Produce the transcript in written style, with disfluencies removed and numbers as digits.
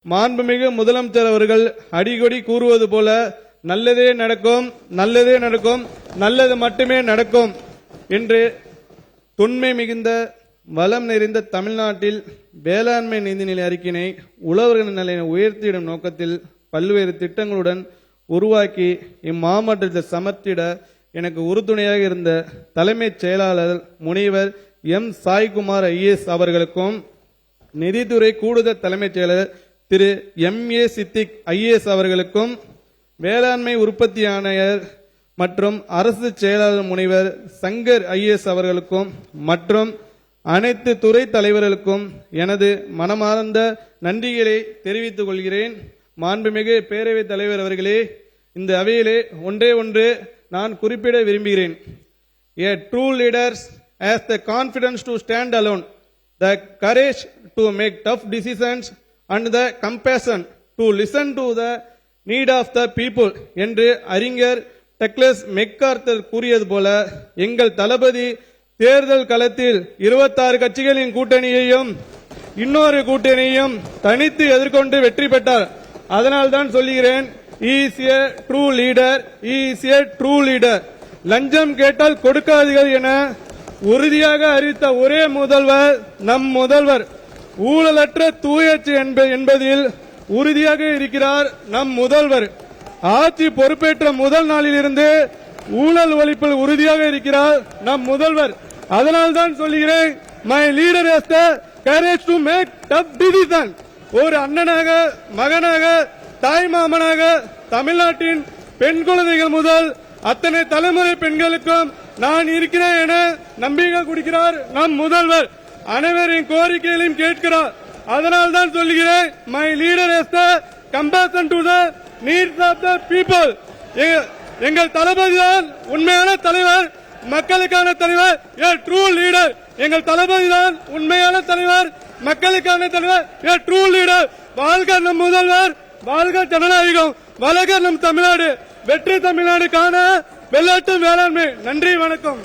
மாண்புமிகு முதலமைச்சர் அவர்கள் அடிக்கடி கூறுவது போல நல்லதே நடக்கும், நல்லதே நடக்கும், நல்லது மட்டுமே நடக்கும் என்று தொன்மை மிகுந்த வளம் நிறைந்த தமிழ்நாட்டில் வேளாண்மை நிதிநிலை அறிக்கையினை உழவர்கள் நிலையை உயர்த்திடும் நோக்கத்தில் பல்வேறு திட்டங்களுடன் உருவாக்கி இம்மாவட்டத்தில் சமர்த்திட எனக்கு உறுதுணையாக இருந்த தலைமைச் செயலாளர் முனைவர் எம் சாய்குமார் ஐஏஎஸ் அவர்களுக்கும் நிதித்துறை கூடுதல் தலைமைச் செயலர் திரு எம் ஏ சித்திக் ஐஏஎஸ் அவர்களுக்கும் வேளாண்மை உற்பத்தி ஆணையர் மற்றும் அரசு செயலாளர் முனைவர் சங்கர் ஐஏஎஸ் அவர்களுக்கும் மற்றும் அனைத்து துறை தலைவர்களுக்கும் எனது மனமார்ந்த நன்றிகளை தெரிவித்துக் கொள்கிறேன். மாண்புமிகு பேரவைத் தலைவர் அவர்களே, இந்த அவையிலே ஒன்று நான் குறிப்பிட விரும்புகிறேன். A true leader has the confidence to stand alone, the courage to make tough decisions and the compassion to listen to the need of the people என்று அறிஞர் டக்ளஸ் மெக்கார்த்தர் கூறியது போல எங்கள் தளபதி தேர்தல் களத்தில் 26 கட்சிகளின் கூட்டணியையும் இன்னொரு கூட்டணியையும் தனித்து எதிர்கொண்டு வெற்றி பெற்றார். அதனால் தான் சொல்கிறேன், he is a true leader, he is a true leader. லஞ்சம் கேட்டால் கொடுக்காதீர்கள் என உறுதியாக அறிவித்த ஒரே முதல்வர் நம் முதல்வர். ஊழலற்ற தூயச்சு என்பதில் உறுதியாக இருக்கிறார் நம் முதல்வர். ஆட்சி பொறுப்பேற்ற முதல் நாளிலிருந்து ஊழல் ஒழிப்பில் உறுதியாக இருக்கிறார் நம் முதல்வர். அதனால் தான் சொல்கிறேன், my leader has the courage to make tough decision. ஒரு அண்ணனாக, மகனாக, தாய் மாமனாக தமிழ்நாட்டின் பெண் குழந்தைகள் முதல் அத்தனை தலைமுறை பெண்களுக்கும் நான் இருக்கிறேன் என நம்பிக்கை கொடுக்கிறார் நம் முதல்வர். அனைவரின் கோரிக்கைகளையும் கேட்கிறார். அதனால் தான் சொல்கிறேன், my leader has the compassion to the needs of the people. எங்கள் தளபதி தான் உண்மையான தலைவர், மக்களுக்கான தலைவர், a true leader. எங்கள் தளபதி தான் உண்மையான தலைவர், மக்களுக்கான தலைவர், a true leader. வாழ்க நம் முதல்வர், வாழ்க ஜனநாயகம், வளர்க நம் தமிழ்நாடு, வெற்றி தமிழ்நாடு காண வெள்ளாட்டு வேளாண்மை. நன்றி, வணக்கம்.